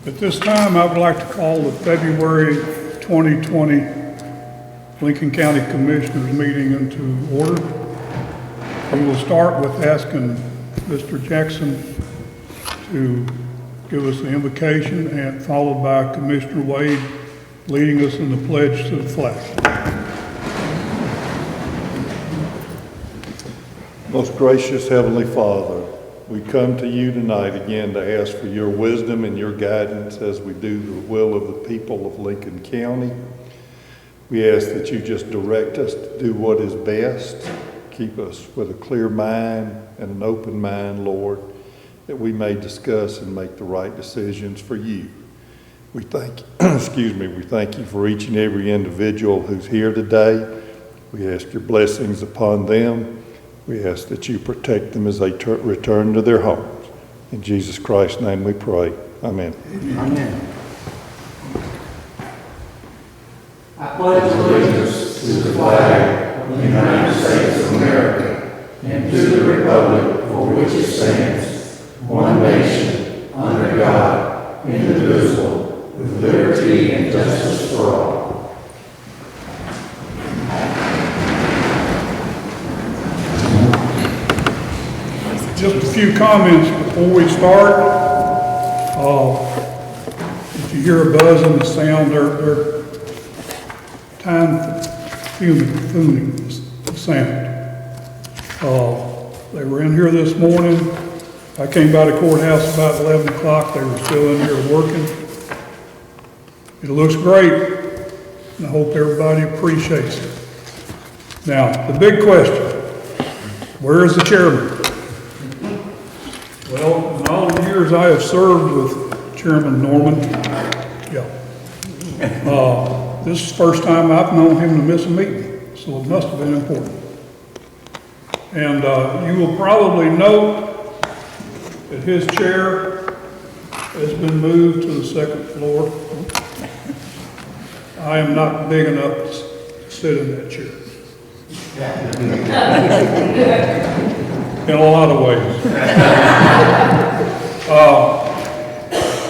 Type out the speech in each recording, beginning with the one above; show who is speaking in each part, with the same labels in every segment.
Speaker 1: At this time, I would like to call the February 2020 Lincoln County Commissioners meeting into order. We will start with asking Mr. Jackson to give us the invocation, and followed by Commissioner Wade leading us in the pledge to the flag.
Speaker 2: Most gracious Heavenly Father, we come to you tonight again to ask for your wisdom and your guidance as we do the will of the people of Lincoln County. We ask that you just direct us to do what is best. Keep us with a clear mind and an open mind, Lord, that we may discuss and make the right decisions for you. We thank we thank you for each and every individual who's here today. We ask your blessings upon them. We ask that you protect them as they return to their homes. In Jesus Christ's name we pray. Amen.
Speaker 3: Amen. I pledge allegiance to the flag of the United States of America and to the republic for which it stands, one nation, under God, indivisible, with liberty and justice for all.
Speaker 1: Just a few comments before we start. If you hear a buzz and the sound, they're time tuning the sound. They were in here this morning. I came by the courthouse about 11 o'clock. They were still in here working. It looks great, and I hope everybody appreciates it. Now, the big question, where is the chairman? Well, in all the years I have served with Chairman Norman, this is the first time I've known him to miss a meeting, so it must have been important. And you will probably note that his chair has been moved to the second floor. I am not big enough to sit in that chair. In a lot of ways.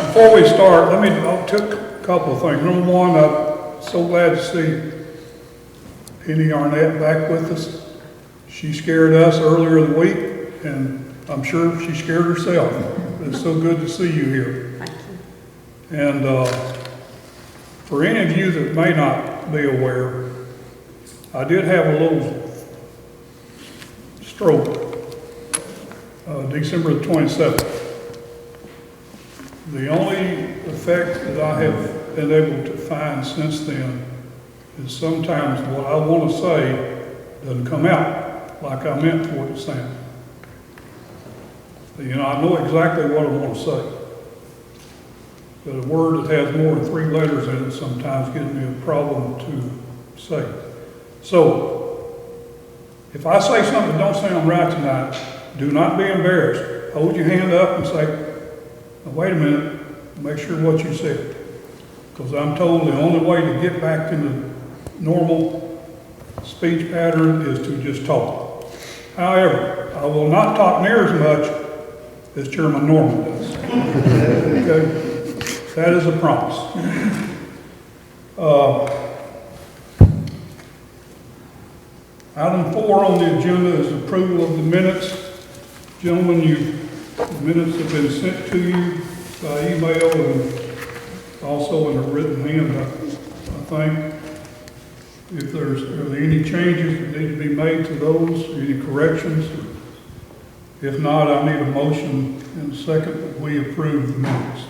Speaker 1: Before we start, I'll take a couple of things. Number one, I'm so glad to see Penny Arnett back with us. She scared us earlier in the week, and I'm sure she scared herself. It's so good to see you here.
Speaker 4: Thank you.
Speaker 1: And for any of you that may not be aware, I did have a little stroke December the 27th. The only effect that I have been able to find since then is sometimes what I want to say doesn't come out like I meant for it to sound. You know, I know exactly what I want to say, but a word that has more than 3 letters in it sometimes gives me a problem to say. So, if I say something that don't sound right tonight, do not be embarrassed. Hold your hand up and say, now, wait a minute, make sure what you said. Because I'm told the only way to get back to the normal speech pattern is to just talk. However, I will not talk near as much as Chairman Norman does. Okay? That is a promise. Item 4 on the agenda is approval of the minutes. Gentlemen, the minutes have been sent to you by email and also in a written hand, I think. If are there any changes that need to be made to those, any corrections? If not, I need a motion and a second that we approve the minutes.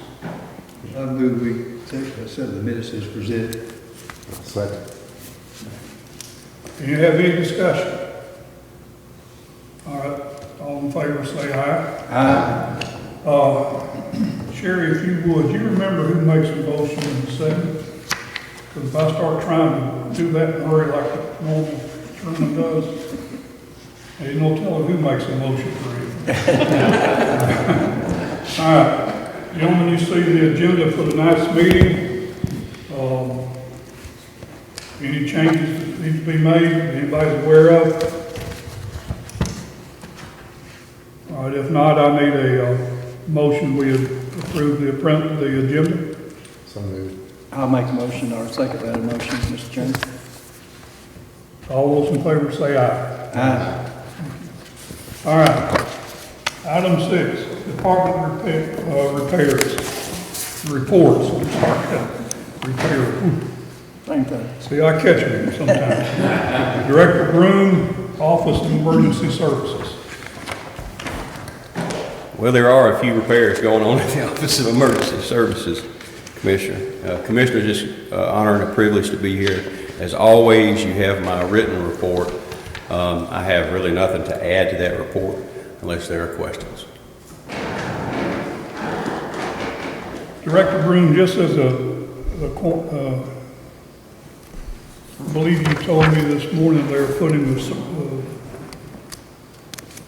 Speaker 5: I move we accept the minutes as presented.
Speaker 2: Second.
Speaker 1: Do you have any discussion? All right, all in favor say aye.
Speaker 5: Aye.
Speaker 1: Sherry, if you would, you remember who makes a motion in the second? Because if I start trying to do that in a hurry like a normal chairman does, ain't no telling who makes a motion for you. All right, gentlemen, you see the agenda for tonight's meeting. Any changes that need to be made, anybody's aware of? All right, if not, I need a motion we approve the agenda?
Speaker 4: So moved.
Speaker 5: I'll make a motion or second that motion, Mr. Chairman.
Speaker 1: All those in favor say aye.
Speaker 5: Aye.
Speaker 1: All right. Item 6, department repairs. Reports, I'm sorry. Repair.
Speaker 5: Same thing.
Speaker 1: See, I catch them sometimes. Director Broom, Office of Emergency Services.
Speaker 6: Well, there are a few repairs going on at the Office of Emergency Services, Commissioner. Commissioner, just honor and a privilege to be here. As always, you have my written report. I have really nothing to add to that report unless there are questions.
Speaker 1: Director Broom, just as I believe you told me this morning they're putting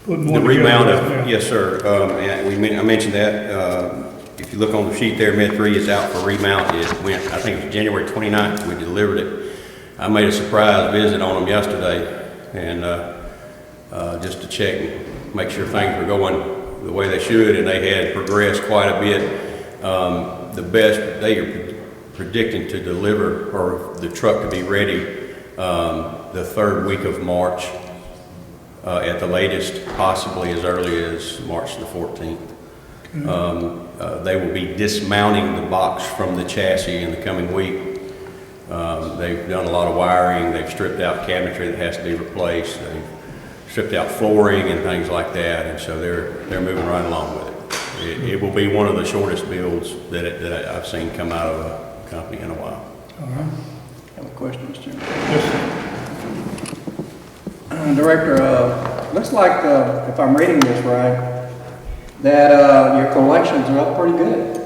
Speaker 1: putting
Speaker 6: The
Speaker 1: one
Speaker 6: remount
Speaker 1: together right
Speaker 6: of,
Speaker 1: now.
Speaker 6: yes, sir. And I mentioned that. If you look on the sheet there, Med 3 is out for remount. It went, I think it was January 29th we delivered it. I made a surprise visit on them yesterday and just to check and make sure things were going the way they should, and they had progressed quite a bit. The best, they are predicting to deliver, or the truck to be ready, the third week of March, at the latest, possibly as early as March the 14th. They will be dismounting the box from the chassis in the coming week. They've done a lot of wiring, they've stripped out cabinetry that has to be replaced, they've stripped out flooring and things like that, and so they're moving right along with it. It will be one of the shortest builds that I've seen come out of a company in a while.
Speaker 1: All right.
Speaker 5: I have a question, Mr. Chairman.
Speaker 1: Yes, sir.
Speaker 5: Director, looks like, if I'm reading this right, that your collections are up pretty good.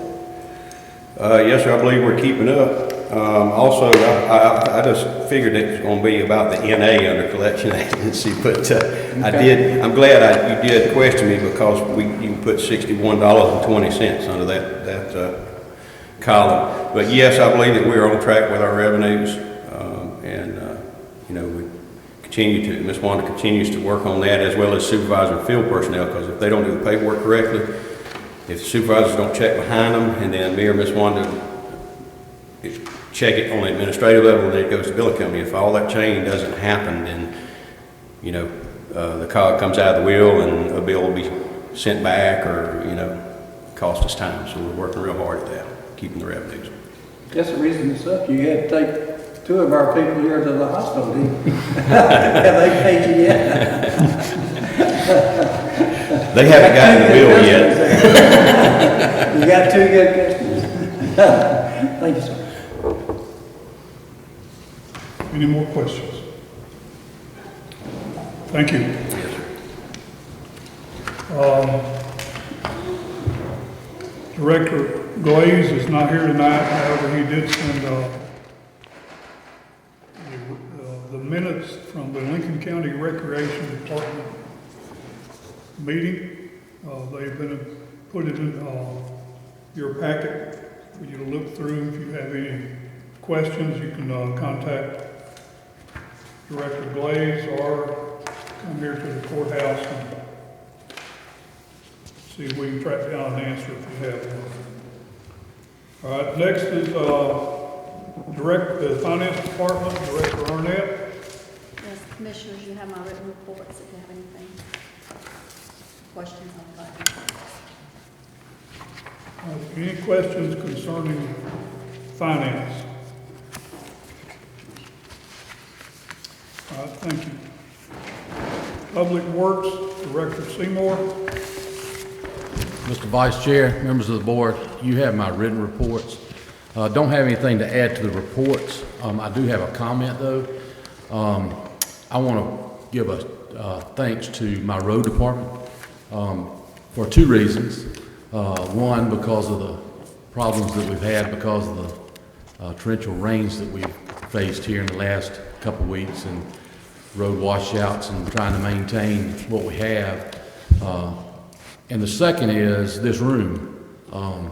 Speaker 6: Yes, sir, I believe we're keeping up. Also, I just figured it was going to be about the NA under collection agency, but I'm glad you did question me, because you can put $61.20 under that column. But yes, I believe that we're on track with our revenues, we continue to, Ms. Wanda continues to work on that, as well as supervisor and field personnel, because if they don't do the paperwork correctly, if the supervisors don't check behind them, and then me or Ms. Wanda check it on the administrative level, and then it goes to billing company. If all that chain doesn't happen, then, the cog comes out of the wheel and a bill will be sent back, or, cost us time. So we're working real hard at that, keeping the revenues.
Speaker 5: Guess the reason it's up, you had to take 2 of our people here to the hospital, didn't you? Have they paid you yet?
Speaker 6: They haven't gotten the bill yet.
Speaker 5: You got 2 good customers. Thank you, sir.
Speaker 1: Any more questions? Thank you.
Speaker 6: Yes, sir.
Speaker 1: Director Glaze is not here tonight, however, he did send the minutes from the Lincoln County Recreation Department meeting. They've been put it in your packet for you to look through. If you have any questions, you can contact Director Glaze or come here to the courthouse and see if we can track down an answer if you have one. All right, next is the Finance Department, Director Arnett.
Speaker 7: Yes, Commissioners, you have my written reports if you have anything, questions on that.
Speaker 1: Any questions concerning finance? All right, thank you. Public Works, Director Seymour.
Speaker 4: Mr. Vice Chair, members of the board, you have my written reports. Don't have anything to add to the reports. I do have a comment, though. I want to give a thanks to my road department for 2 reasons. One, because of the problems that we've had because of the torrential rains that we've faced here in the last couple of weeks, and road washouts and trying to maintain what we have. And the second is this room.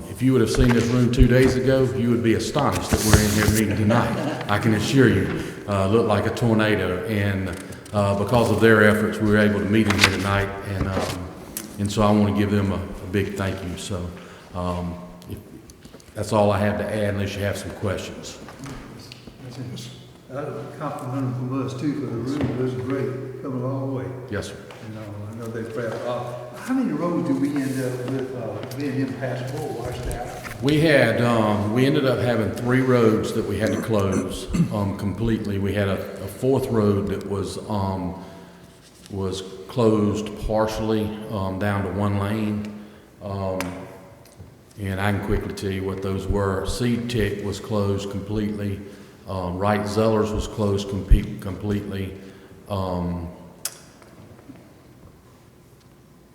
Speaker 4: If you would have seen this room 2 days ago, you would be astonished that we're in here meeting tonight. I can assure you, looked like a tornado. And because of their efforts, we were able to meet in here tonight. And And so I want to give them a big thank you. So that's all I have to add unless you have some questions.
Speaker 5: Compliment from us too for the room. It was great. Come a long way.
Speaker 4: Yes, sir.
Speaker 5: I know they're proud. How many roads do we end up with being impassable, washed out?
Speaker 4: We ended up having 3 roads that we had to close completely. We had a 4th road that was closed partially down to 1 lane. And I can quickly tell you what those were. Seed Tick was closed completely. Wright Zellers was closed completely.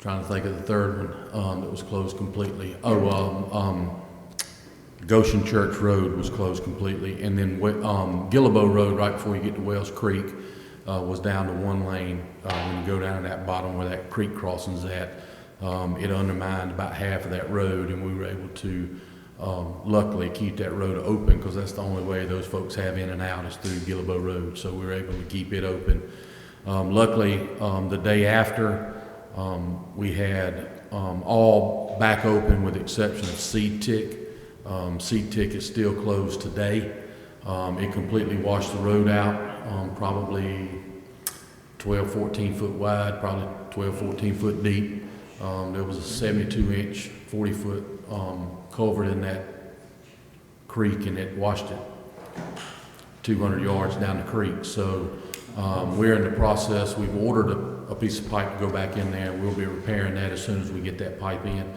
Speaker 4: Trying to think of the 3rd one that was closed completely. Goshen Church Road was closed completely. And then Gillabo Road, right before you get to Wells Creek, was down to 1 lane. When you go down to that bottom where that creek crossing's at, it undermined about half of that road, and we were able to luckily keep that road open, because that's the only way those folks have in and out is through Gillabo Road. So we were able to keep it open. Luckily, the day after, we had all back open with the exception of Seed Tick. Seed Tick is still closed today. It completely washed the road out, probably 12, 14 foot wide, probably 12, 14 foot deep. There was a 72-inch, 40-foot culvert in that creek, and it washed it 200 yards down the creek. So we're in the process. We've ordered a piece of pipe to go back in there. We'll be repairing that as soon as we get that pipe in.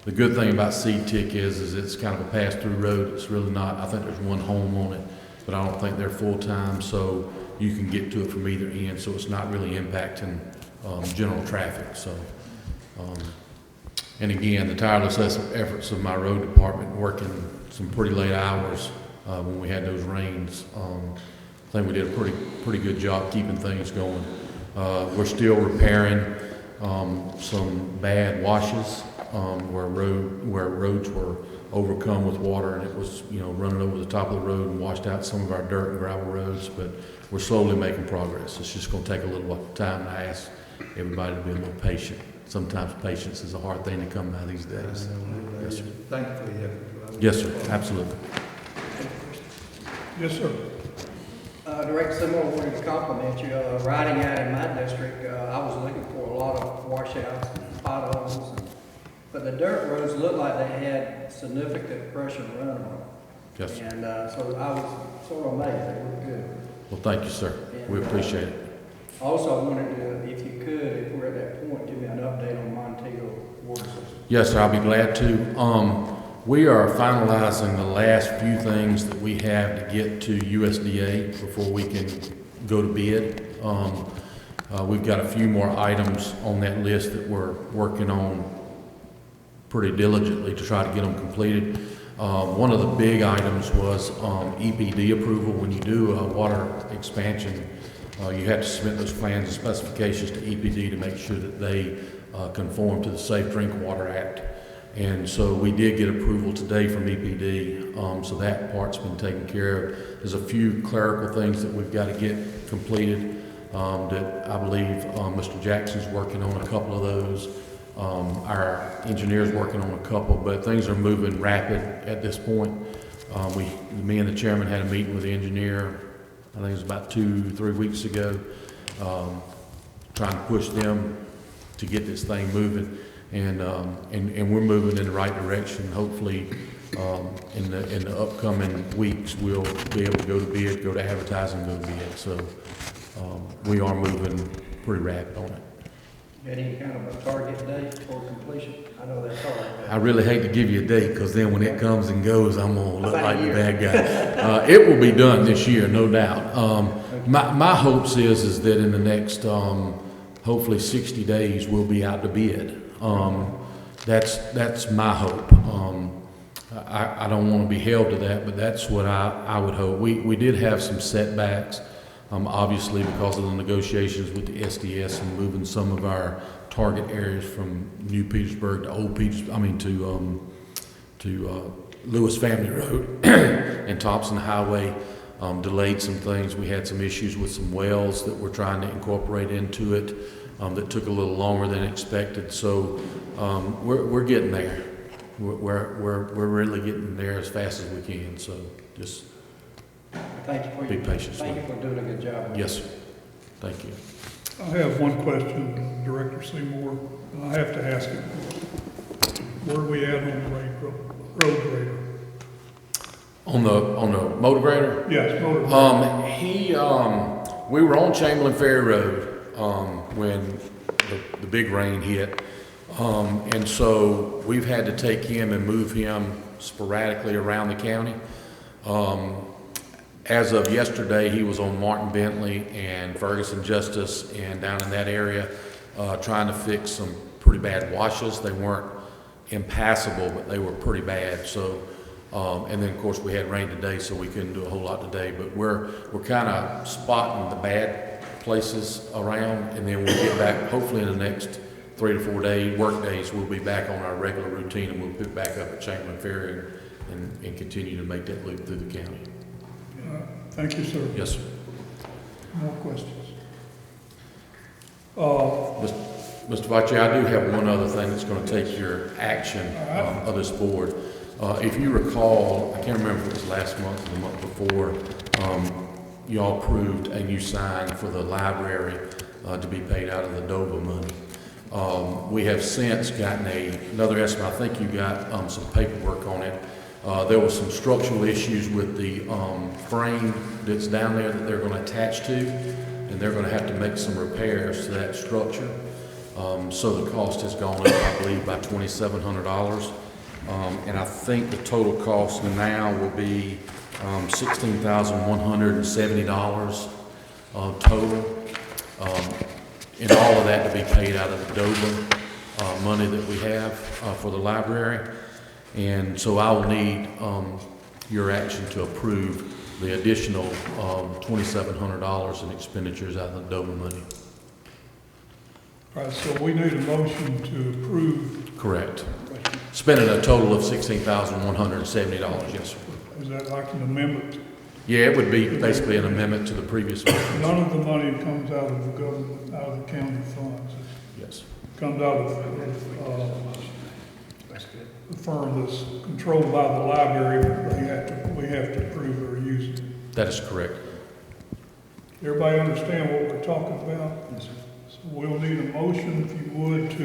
Speaker 4: The good thing about Seed Tick is it's kind of a pass-through road. It's really not. I think there's 1 home on it, but I don't think they're full-time, so you can get to it from either end, so it's not really impacting general traffic. So, and again, the tireless efforts of my road department working some pretty late hours when we had those rains. I think we did a pretty good job keeping things going. We're still repairing some bad washes where roads were overcome with water, and it was running over the top of the road and washed out some of our dirt and gravel roads. But we're slowly making progress. It's just going to take a little time, and I ask everybody to be a little patient. Sometimes patience is a hard thing to come by these days. Yes, sir.
Speaker 5: Thank you for the effort.
Speaker 4: Yes, sir. Absolutely.
Speaker 1: Yes, sir.
Speaker 5: Director Seymour, wanted to compliment you. Riding out in my district, I was looking for a lot of washouts and potholes, but the dirt roads looked like they had significant pressure run on them.
Speaker 4: Yes, sir.
Speaker 5: And so I was sort of amazed. They looked good.
Speaker 4: Well, thank you, sir. We appreciate it.
Speaker 5: Also, I wanted to, if you could, if we're at that point, give me an update on Montego water system.
Speaker 4: Yes, sir. I'll be glad to. We are finalizing the last few things that we have to get to USDA before we can go to bid. We've got a few more items on that list that we're working on pretty diligently to try to get them completed. One of the big items was EPD approval. When you do a water expansion, you have to submit those plans and specifications to EPD to make sure that they conform to the Safe Drinking Water Act. And so we did get approval today from EPD, so that part's been taken care of. There's a few clerical things that we've got to get completed that I believe Mr. Jackson's working on a couple of those. Our engineer's working on a couple, but things are moving rapid at this point. Me and the chairman had a meeting with the engineer, I think it was about 2-3 weeks ago, trying to push them to get this thing moving. And we're moving in the right direction. Hopefully, in the upcoming weeks, we'll be able to go to bid, go to advertising, go to bid. So we are moving pretty rapid on it.
Speaker 5: Any kind of a target date for completion? I know that's hard.
Speaker 4: I really hate to give you a date, because then when it comes and goes, I'm gonna look like the bad guy. It will be done this year, no doubt. My hopes is that in the next hopefully 60 days we'll be out to bid. That's my hope. I don't want to be held to that, but that's what I would hope. We did have some setbacks, obviously because of the negotiations with the SDS and moving some of our target areas from New Petersburg to Old Petersburg, to Lewis Family Road and Thompson Highway. Delayed some things. We had some issues with some wells that we're trying to incorporate into it. that took a little longer than expected. So we're getting there. We're really getting there as fast as we can. So just
Speaker 5: Thank you for
Speaker 4: be patient.
Speaker 5: Thank you for doing a good job.
Speaker 4: Yes, sir. Thank you.
Speaker 1: I have one question, Director Seymour, and I have to ask it. Where are we at on the road grader?
Speaker 4: On the motor grader?
Speaker 1: Yes, motor grader.
Speaker 4: We were on Chamberlain Ferry Road, when the big rain hit. And so we've had to take him and move him sporadically around the county. As of yesterday, he was on Martin Bentley and Ferguson Justice and down in that area, trying to fix some pretty bad washes. They weren't impassable, but they were pretty bad. So, and then of course we had rain today, so we couldn't do a whole lot today, but we're kind of spotting the bad places around, and then we'll get back, hopefully in the next 3 to 4 work days, we'll be back on our regular routine, and we'll pick back up at Chamberlain Ferry and continue to make that loop through the county.
Speaker 1: Thank you, sir.
Speaker 4: Yes, sir.
Speaker 1: More questions?
Speaker 4: Mr. Vice Chair, I do have one other thing that's going to take your action of this board. If you recall, I can't remember if it was last month or the month before, you all approved and you signed for the library to be paid out of the DOVA money. We have since gotten another estimate. I think you got some paperwork on it. There was some structural issues with the frame that's down there that they're going to attach to, and they're going to have to make some repairs to that structure. So the cost has gone up, I believe, by $2,700. And I think the total cost now will be $16,170 total. And all of that to be paid out of the DOVA money that we have for the library. And so I will need your action to approve the additional $2,700 in expenditures out of the DOVA money.
Speaker 1: All right, so we need a motion to approve.
Speaker 4: Correct. Spending a total of $16,170, yes, sir.
Speaker 1: Is that like an amendment?
Speaker 4: Yeah, it would be basically an amendment to the previous motion.
Speaker 1: None of the money comes out of the government, out of the county funds.
Speaker 4: Yes.
Speaker 1: It comes out of the firm that's controlled by the library, but we have to approve their use.
Speaker 4: That is correct.
Speaker 1: Everybody understand what we're talking about?
Speaker 4: Yes, sir.
Speaker 1: So we'll need a motion, if you would, to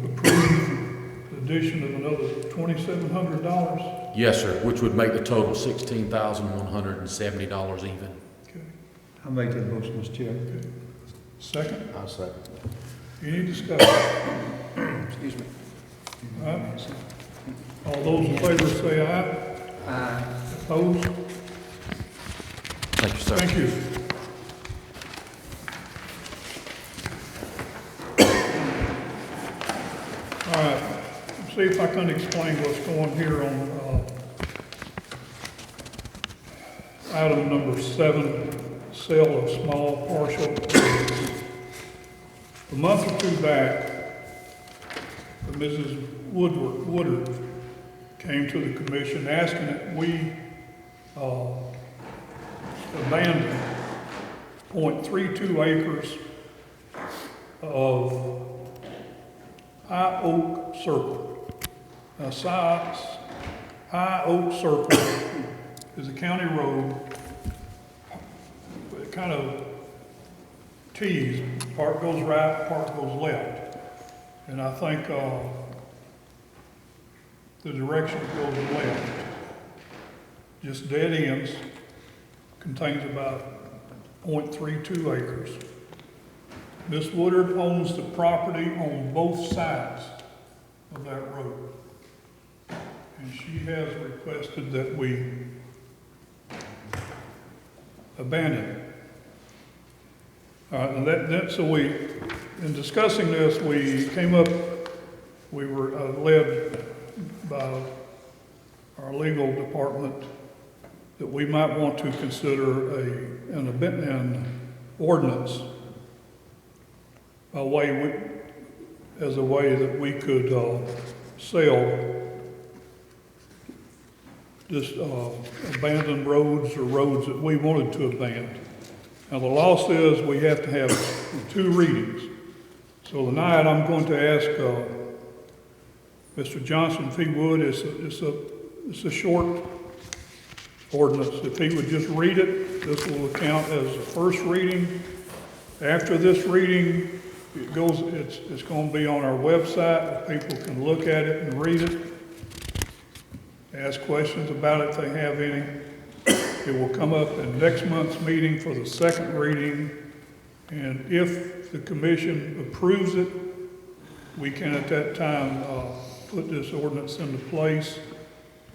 Speaker 1: approve the addition of another $2,700.
Speaker 4: Yes, sir, which would make the total $16,170 even.
Speaker 1: Okay.
Speaker 3: I make that motion, Mr. Chairman.
Speaker 1: Okay. Second?
Speaker 3: I'll second.
Speaker 1: Any discussion?
Speaker 3: Excuse me.
Speaker 1: All right. All those in favor say aye.
Speaker 5: Aye.
Speaker 1: Opposed?
Speaker 4: Thank you, sir.
Speaker 1: Thank you. All right, see if I can explain what's going here on item number 7, sale of small partial. A month or two back, Mrs. Woodard came to the commission asking that we abandon 0.32 acres of High Oak Circle. Now, High Oak Circle is a county road. It kind of tees. Part goes right, part goes left. And I think the direction goes left. Just dead ends. Contains about 0.32 acres. Miss Woodard owns the property on both sides of that road. And she has requested that we abandon it. And so in discussing this, we were led by our legal department that we might want to consider an ordinance as a way that we could sell just abandoned roads or roads that we wanted to abandon. Now, the law says we have to have 2 readings. So tonight, I'm going to ask Mr. Johnson, if he would, it's a short ordinance. If he would just read it, this will count as the first reading. After this reading, it's going to be on our website. People can look at it and read it, ask questions about it if they have any. It will come up in next month's meeting for the second reading, and if the commission approves it, we can at that time put this ordinance into place,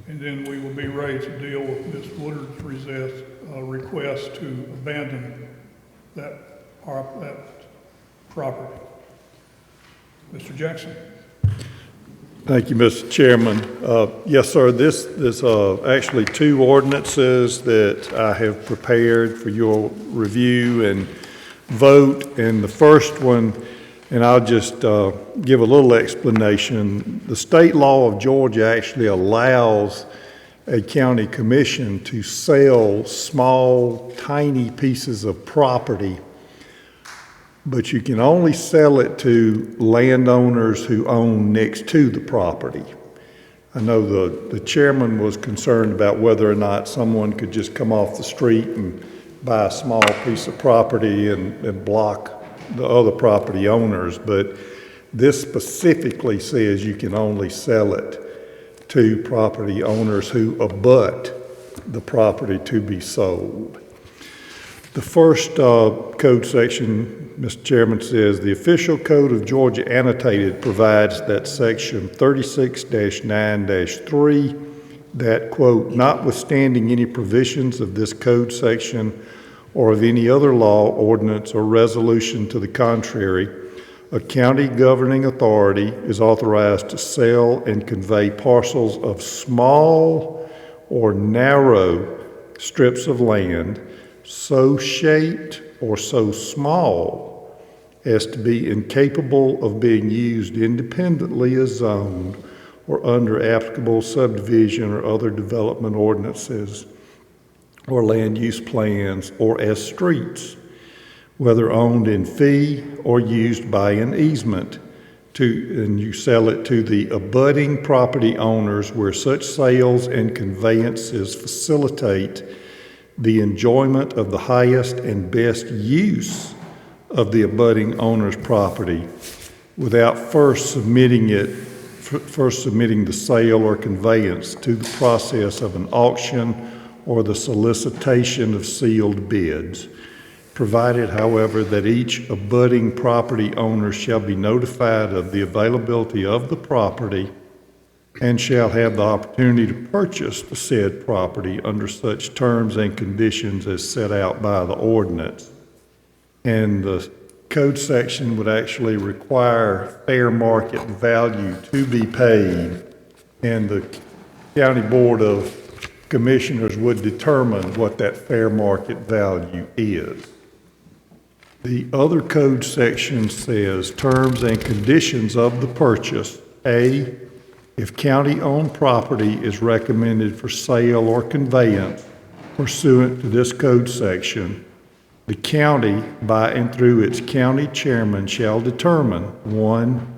Speaker 1: and then we will be ready to deal with Ms. Woodard's request to abandon that property. Mr. Jackson.
Speaker 2: Thank you, Mr. Chairman. Yes, sir, this actually two ordinances that I have prepared for your review and vote. And the first one, and I'll just give a little explanation. The state law of Georgia actually allows a county commission to sell small, tiny pieces of property, but you can only sell it to landowners who own next to the property. I know the chairman was concerned about whether or not someone could just come off the street and buy a small piece of property and block the other property owners, but this specifically says you can only sell it to property owners who abut the property to be sold. The first code section, Mr. Chairman, says the official code of Georgia annotated provides that section 36-9-3 that, quote, notwithstanding any provisions of this code section or of any other law, ordinance, or resolution to the contrary, a county governing authority is authorized to sell and convey parcels of small or narrow strips of land so shaped or so small as to be incapable of being used independently as zoned or under applicable subdivision or other development ordinances or land use plans or as streets, whether owned in fee or used by an easement, and you sell it to the abutting property owners where such sales and conveyances facilitate the enjoyment of the highest and best use of the abutting owner's property without first submitting the sale or conveyance to the process of an auction or the solicitation of sealed bids, provided, however, that each abutting property owner shall be notified of the availability of the property and shall have the opportunity to purchase the said property under such terms and conditions as set out by the ordinance. And the code section would actually require fair market value to be paid, and the County Board of Commissioners would determine what that fair market value is. The other code section says terms and conditions of the purchase. A, if county-owned property is recommended for sale or conveyance pursuant to this code section, the county, by and through its county chairman, shall determine, 1,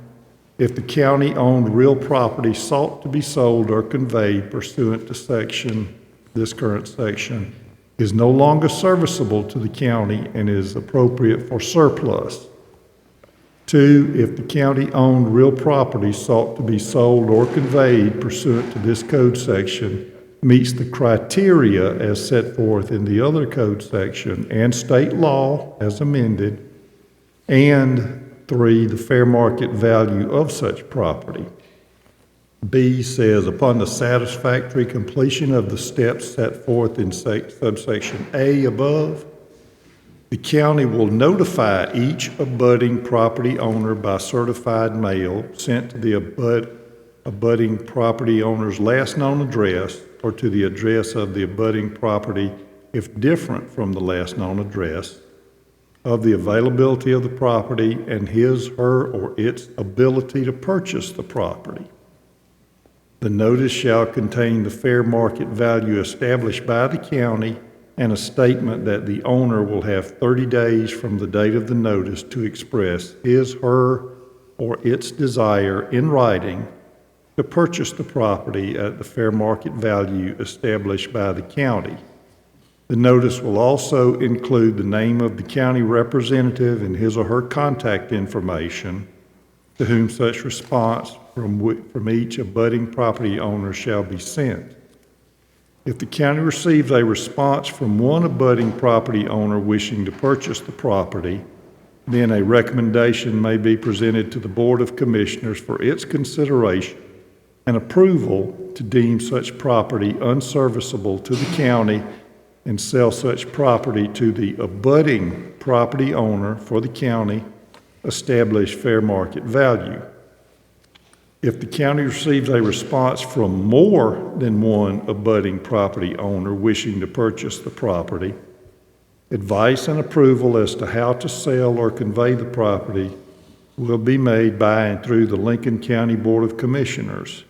Speaker 2: if the county-owned real property sought to be sold or conveyed pursuant to this current section, is no longer serviceable to the county and is appropriate for surplus. 2, if the county-owned real property sought to be sold or conveyed pursuant to this code section meets the criteria as set forth in the other code section and state law as amended, and 3, the fair market value of such property. B says, upon the satisfactory completion of the steps set forth in subsection A above, the county will notify each abutting property owner by certified mail sent to the abutting property owner's last known address or to the address of the abutting property if different from the last known address, of the availability of the property and his, her, or its ability to purchase the property. The notice shall contain the fair market value established by the county and a statement that the owner will have 30 days from the date of the notice to express his, her, or its desire in writing to purchase the property at the fair market value established by the county. The notice will also include the name of the county representative and his or her contact information to whom such response from each abutting property owner shall be sent. If the county receives a response from one abutting property owner wishing to purchase the property, then a recommendation may be presented to the Board of Commissioners for its consideration and approval to deem such property unserviceable to the county and sell such property to the abutting property owner for the county established fair market value. If the county receives a response from more than one abutting property owner wishing to purchase the property, advice and approval as to how to sell or convey the property will be made by and through the Lincoln County Board of Commissioners.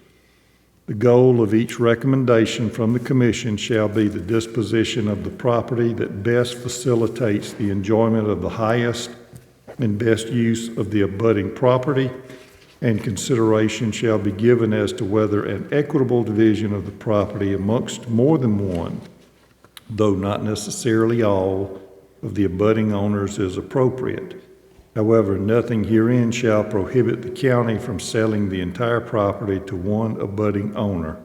Speaker 2: The goal of each recommendation from the Commission shall be the disposition of the property that best facilitates the enjoyment of the highest and best use of the abutting property, and consideration shall be given as to whether an equitable division of the property amongst more than one, though not necessarily all, of the abutting owners is appropriate. However, nothing herein shall prohibit the county from selling the entire property to one abutting owner.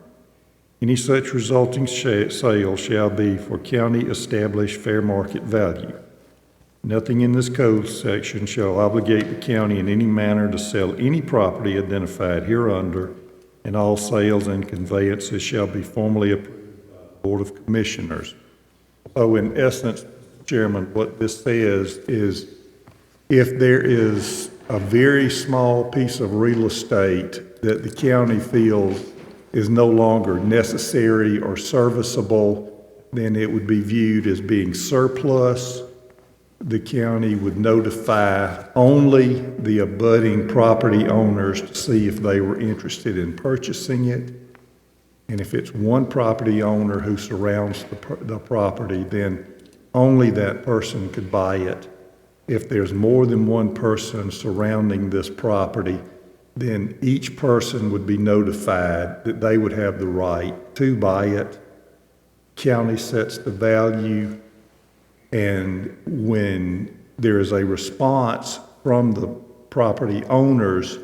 Speaker 2: Any such resulting sale shall be for county-established fair market value. Nothing in this code section shall obligate the county in any manner to sell any property identified hereunder, and all sales and conveyances shall be formally approved by the Board of Commissioners. So in essence, Chairman, what this says is if there is a very small piece of real estate that the county feels is no longer necessary or serviceable, then it would be viewed as being surplus. The county would notify only the abutting property owners to see if they were interested in purchasing it. And if it's one property owner who surrounds the property, then only that person could buy it. If there's more than one person surrounding this property, then each person would be notified that they would have the right to buy it. County sets the value, and when there is a response from the property owners,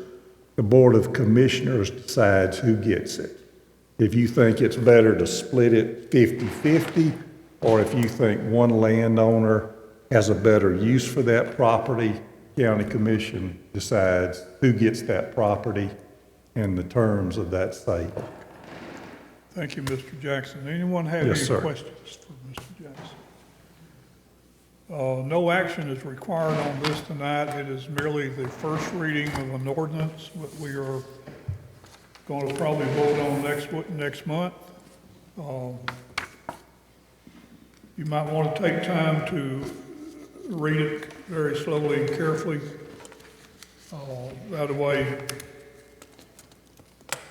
Speaker 2: the Board of Commissioners decides who gets it. If you think it's better to split it 50-50, or if you think one landowner has a better use for that property, County Commission decides who gets that property and the terms of that sale.
Speaker 1: Thank you, Mr. Jackson. Anyone have
Speaker 2: Yes,
Speaker 1: any
Speaker 2: sir.
Speaker 1: questions for Mr. Jackson? No action is required on this tonight. It is merely the first reading of an ordinance that we are going to probably vote on next month. You might want to take time to read it very slowly and carefully. That way,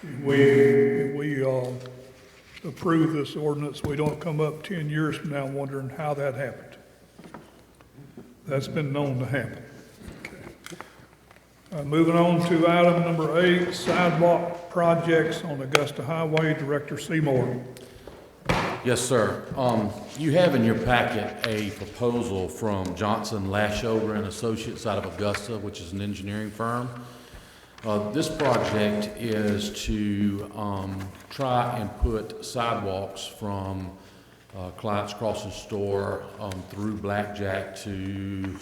Speaker 1: if we approve this ordinance, we don't come up 10 years from now wondering how that happened. That's been known to happen. Okay. Moving on to item number 8, sidewalk projects on Augusta Highway. Director Seymour.
Speaker 4: Yes, sir. You have in your packet a proposal from Johnson, Lashover and Associates out of Augusta, which is an engineering firm. This project is to try and put sidewalks from Clyde's Crossing Store through Blackjack to,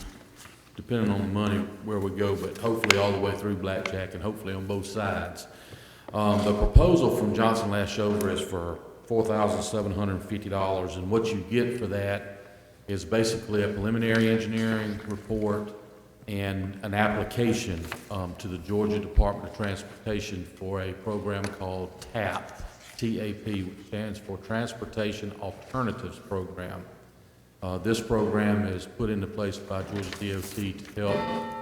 Speaker 4: depending on the money where we go, but hopefully all the way through Blackjack and hopefully on both sides. The proposal from Johnson Lashover is for $4,750, and what you get for that is basically a preliminary engineering report and an application to the Georgia Department of Transportation for a program called TAP, T-A-P, which stands for Transportation Alternatives Program. This program is put into place by Georgia DOT to help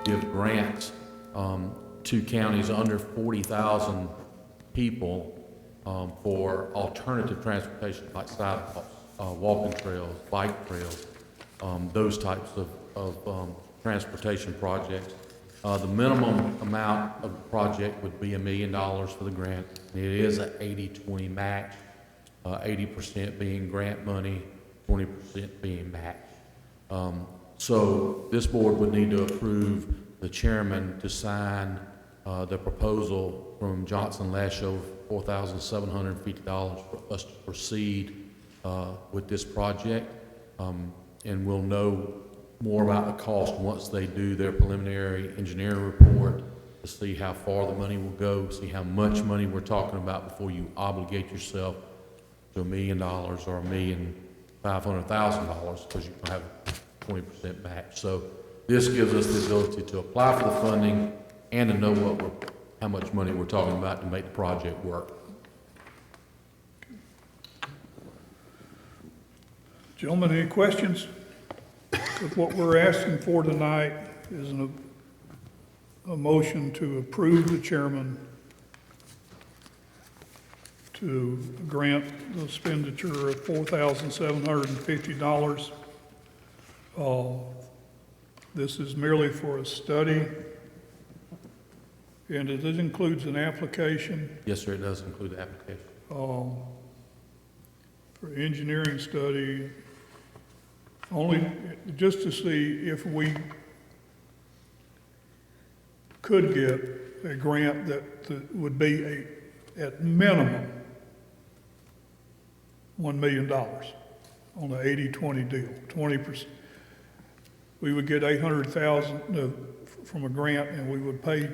Speaker 4: give grants to counties under 40,000 people for alternative transportation like sidewalks. walking trails, bike trails, those types of transportation projects. The minimum amount of the project would be $1 million for the grant. It is an 80-20 match, 80% being grant money, 20% being match. So this board would need to approve the chairman to sign the proposal from Johnson Lasho, $4,750 for us to proceed with this project. And we'll know more about the cost once they do their preliminary engineering report to see how far the money will go, see how much money we're talking about before you obligate yourself to $1 million or $1,500,000 because you have a 20% match. So this gives us the ability to apply for the funding and to know how much money we're talking about to make the project work.
Speaker 1: Gentlemen, any questions? If what we're asking for tonight is a motion to approve the chairman to grant the expenditure of $4,750. This is merely for a study, and it includes an application
Speaker 4: Yes, sir, it does include the application.
Speaker 1: for engineering study, only just to see if we could get a grant that would be at minimum $1 million on an 80-20 deal, 20%. We would get $800,000 from a grant, and we would pay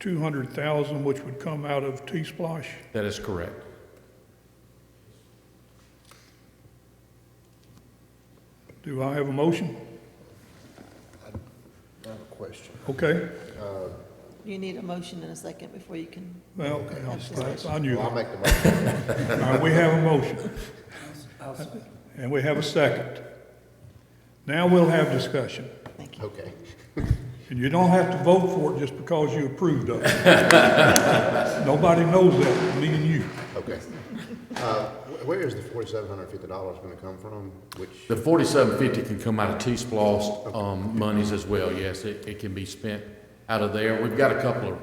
Speaker 1: $200,000, which would come out of T-Splosh.
Speaker 4: That is correct.
Speaker 1: Do I have a motion?
Speaker 8: I have a question.
Speaker 1: Okay.
Speaker 9: You need a motion and a second before you can.
Speaker 1: Well, I knew
Speaker 8: Well, I'll
Speaker 1: that.
Speaker 8: make the motion.
Speaker 1: All right, we have a motion. And we have a second. Now we'll have discussion.
Speaker 9: Thank you.
Speaker 8: Okay.
Speaker 1: And you don't have to vote for it just because you approved of it. Nobody knows that, me and you.
Speaker 8: Okay. Where is the $4,750 going to come from? Which,
Speaker 4: The $4,750 can come out of T-Splosh monies as well, yes. It can be spent out of there. We've got a couple of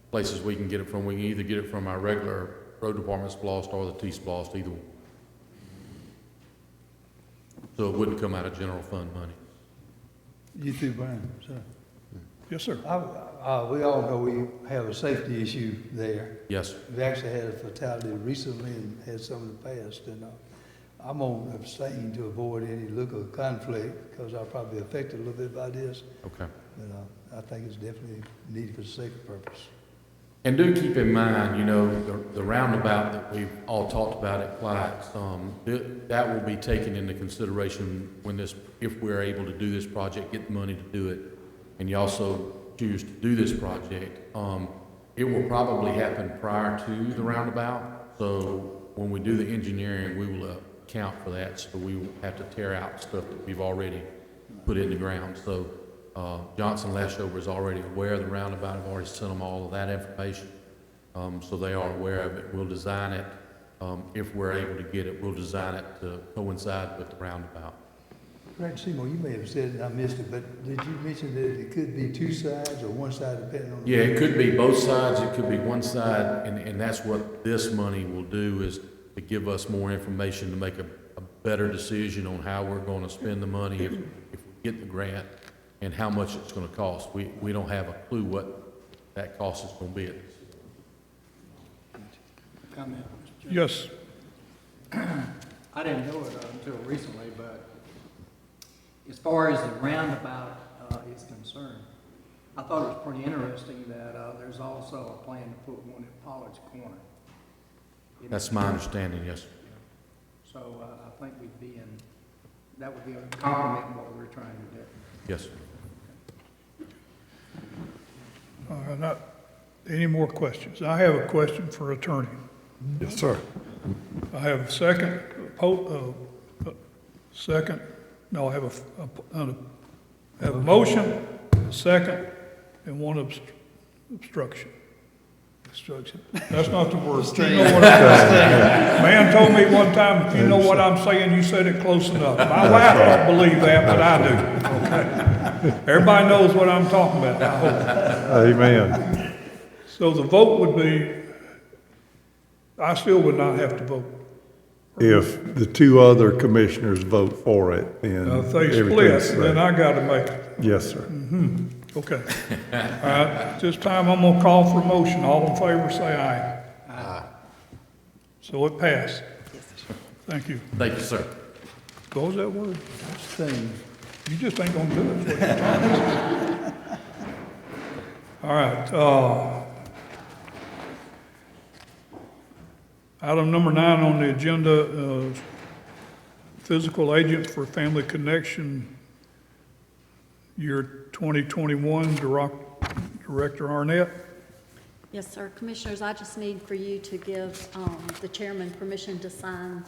Speaker 4: places we can get it from. We can either get it from our regular road department splosh or the T-Splosh, either one. So it wouldn't come out of general fund money.
Speaker 10: You too, Brian, sir.
Speaker 1: Yes, sir.
Speaker 10: We all know we have a safety issue there.
Speaker 4: Yes, sir.
Speaker 10: We actually had a fatality recently and had some in the past, and I'm going to abstain to avoid any look of conflict because I'll probably be affected a little bit by this,
Speaker 4: Okay.
Speaker 10: but I think it's definitely needed for safety purpose.
Speaker 4: And do keep in mind, you know, the roundabout that we've all talked about at Plattes, that will be taken into consideration when if we're able to do this project, get the money to do it, and you also choose to do this project. It will probably happen prior to the roundabout, so when we do the engineering, we will account for that, so we will have to tear out stuff that we've already put in the ground. So Johnson Lashover is already aware of the roundabout. I've already sent them all of that information, so they are aware of it. We'll design it, if we're able to get it, we'll design it to coincide with the roundabout.
Speaker 10: Grant Seymour, you may have said it and I missed it, but did you mention that it could be two sides or one side depending on?
Speaker 4: Yeah, it could be both sides, it could be one side, and that's what this money will do, is to give us more information to make a better decision on how we're going to spend the money if we get the grant and how much it's going to cost. We don't have a clue what that cost is going to be.
Speaker 5: Comment.
Speaker 1: Yes.
Speaker 5: I didn't know it until recently, but as far as the roundabout is concerned, I thought it was pretty interesting that there's also a plan to put one at Pollard's Corner.
Speaker 4: That's my understanding, yes, sir.
Speaker 5: So I think that would be a compliment to what we're trying to do.
Speaker 4: Yes, sir.
Speaker 1: Not any more questions. I have a question for attorney.
Speaker 2: Yes, sir.
Speaker 1: I have a second, no, I have a motion, a second, and one obstruction.
Speaker 10: Construction.
Speaker 1: That's not the word. You know what I'm saying. Man told me one time, if you know what I'm saying, you said it close enough. My wife don't believe that, but I do. Okay. Everybody knows what I'm talking about, I hope.
Speaker 2: Amen.
Speaker 1: So the vote would be, I still would not have to vote.
Speaker 2: If the two other commissioners vote for it, then
Speaker 1: Now, if they
Speaker 2: everything's
Speaker 1: split, then
Speaker 2: right.
Speaker 1: I gotta make it.
Speaker 2: Yes, sir.
Speaker 1: Okay. All right, this time I'm gonna call for a motion. All in favor, say aye.
Speaker 8: Aye.
Speaker 1: So it passed. Thank you.
Speaker 4: Thank you, sir.
Speaker 1: What was that word?
Speaker 10: Thing.
Speaker 1: You just ain't gonna do it. is what you're telling us. All right, item number 9 on the agenda, physical agent for Family Connection, year 2021, Director Arnett.
Speaker 7: Yes, sir. Commissioners, I just need for you to give the chairman permission to sign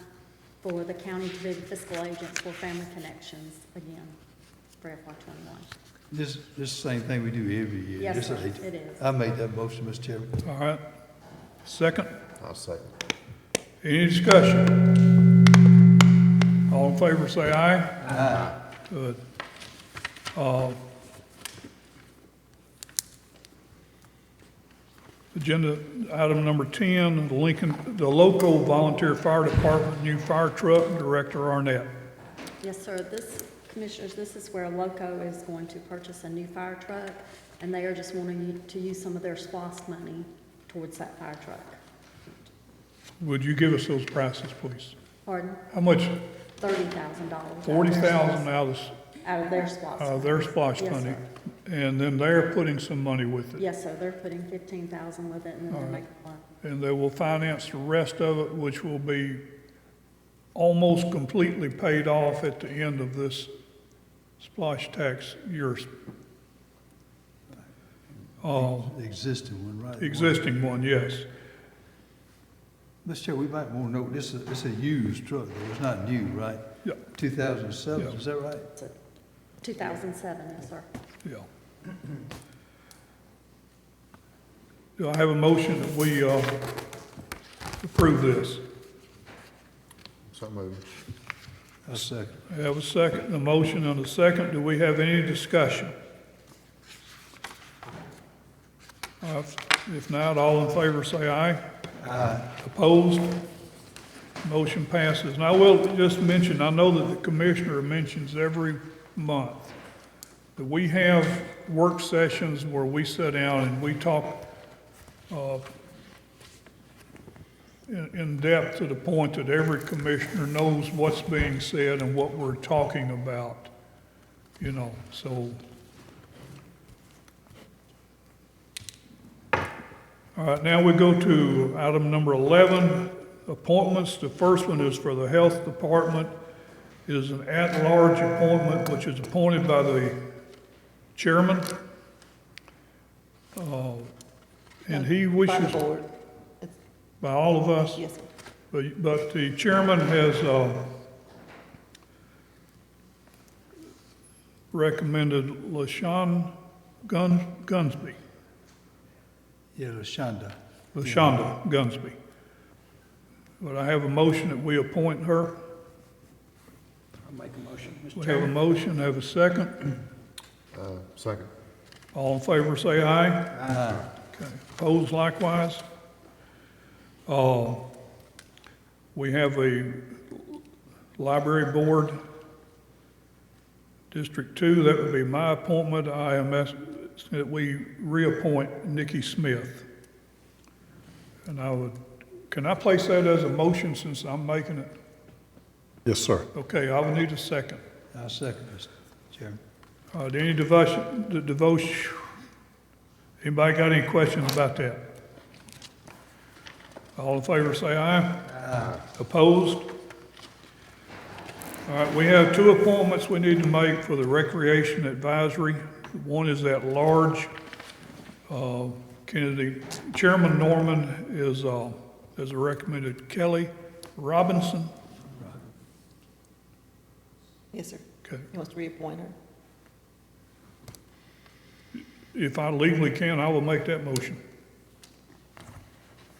Speaker 7: for the county to be the fiscal agent for Family Connections again for FY21.
Speaker 10: This is the same thing we do every year.
Speaker 7: Yes,
Speaker 10: This
Speaker 7: sir,
Speaker 10: is-
Speaker 7: it is.
Speaker 10: I made that motion, Mr. Chairman.
Speaker 1: All right, second.
Speaker 8: I'll second.
Speaker 1: Any discussion? All in favor, say aye. Aye. Good. Agenda item number 10, the local volunteer fire department, new fire truck, Director Arnett.
Speaker 7: Yes, sir. Commissioners, this is where LOCO is going to purchase a new fire truck, and they are just wanting you to use some of their SPOS money towards that fire truck.
Speaker 1: Would you give us those prices, please?
Speaker 7: Pardon?
Speaker 1: How much?
Speaker 7: $30,000.
Speaker 1: $40,000
Speaker 7: Out of their SPOS.
Speaker 1: their splash
Speaker 7: Yes,
Speaker 1: money.
Speaker 7: sir.
Speaker 1: And then they're putting some money with it.
Speaker 7: Yes, sir. They're putting $15,000 with it, and then they're making one.
Speaker 1: And they will finance the rest of it, which will be almost completely paid off at the end of this splash tax year.
Speaker 10: The existing one, right?
Speaker 1: Existing one, yes.
Speaker 10: Mr. Chair, we might want to note, this is a used truck, though. It's not new, right?
Speaker 1: Yeah,
Speaker 10: 2007,
Speaker 1: Yeah.
Speaker 10: is that right?
Speaker 7: It's a 2007, yes, sir.
Speaker 1: yeah. Do I have a motion that we approve this?
Speaker 8: So moved.
Speaker 10: A second.
Speaker 1: I have a second, a motion and a second. Do we have any discussion? If not, all in favor say aye. Aye. Opposed? Motion passes. And I will just mention, I know that the commissioner mentions every month that we have work sessions where we sit down and we talk in depth to the point that every commissioner knows what's being said and what we're talking about, you know, so. All right, now we go to item number 11, appointments. The first one is for the Health Department. It is an at-large appointment, which is appointed by the chairman. And he
Speaker 9: By
Speaker 1: wishes,
Speaker 9: the board. It's-
Speaker 1: by all of us,
Speaker 9: Yes, sir.
Speaker 1: but the chairman has recommended LaShawn Gunsby.
Speaker 10: Yeah, LaShonda.
Speaker 1: LaShonda Gunsby. Would I have a motion that we appoint her?
Speaker 5: I'll make a motion, Mr.
Speaker 1: We have a
Speaker 5: Chairman.
Speaker 1: motion, have a second.
Speaker 8: Second.
Speaker 1: All in favor, say aye. Aye. Okay, opposed likewise. We have a library board, District 2, that would be my appointment. I am asking that we reappoint Nikki Smith. And can I place that as a motion since I'm making it?
Speaker 2: Yes, sir.
Speaker 1: Okay, I will need a second.
Speaker 10: I second, Mr. Chairman.
Speaker 1: Any devotion? Anybody got any questions about that? All in favor, say aye. Aye. Opposed? All right, we have 2 appointments we need to make for the Recreation Advisory. One is at large. Kennedy, Chairman Norman has recommended Kelly Robinson.
Speaker 9: Yes, sir.
Speaker 1: Okay.
Speaker 9: He wants to reappoint her.
Speaker 1: If I legally can, I will make that motion.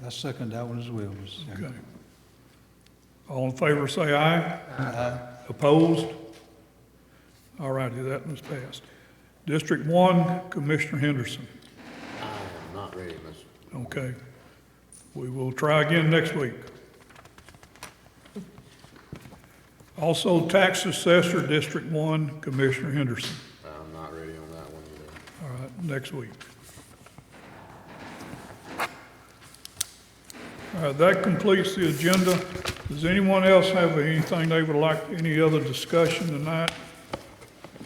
Speaker 10: I second that one as well, Mr. Chairman.
Speaker 1: Okay. All in favor, say aye.
Speaker 10: Aye.
Speaker 1: Opposed? All righty, that was passed. District 1, Commissioner Henderson.
Speaker 8: I am not ready, Mr.
Speaker 1: Okay. We will try again next week. Also, Tax Assessor, District 1, Commissioner Henderson.
Speaker 8: I'm not ready on that one either.
Speaker 1: All right, next week. All right, that completes the agenda. Does anyone else have anything they would like, any other discussion tonight?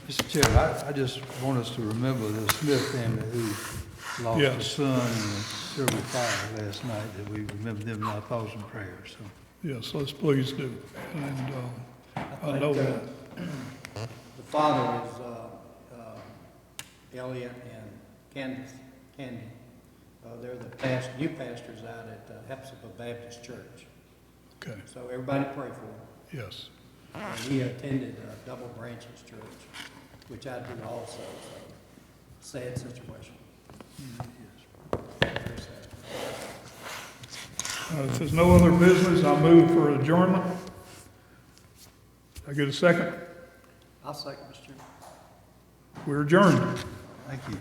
Speaker 10: Mr. Chairman, I just want us to remember the Smith family who lost a
Speaker 1: Yes.
Speaker 10: son in a several fire last night, that we remember them in our thoughts and prayers, so.
Speaker 1: Yes, let's please do. And I know that.
Speaker 5: The father is Elliot and Candy. They're the new pastors out at Hepzibah Baptist Church.
Speaker 1: Okay,
Speaker 5: So everybody pray for him.
Speaker 1: yes.
Speaker 5: And he attended Double Branches Church, which I do also, so sad situation. Very sad.
Speaker 1: If there's no other business, I move for adjournment. I get a second?
Speaker 5: I'll second, Mr. Chairman.
Speaker 1: We're adjourned.
Speaker 10: Thank you.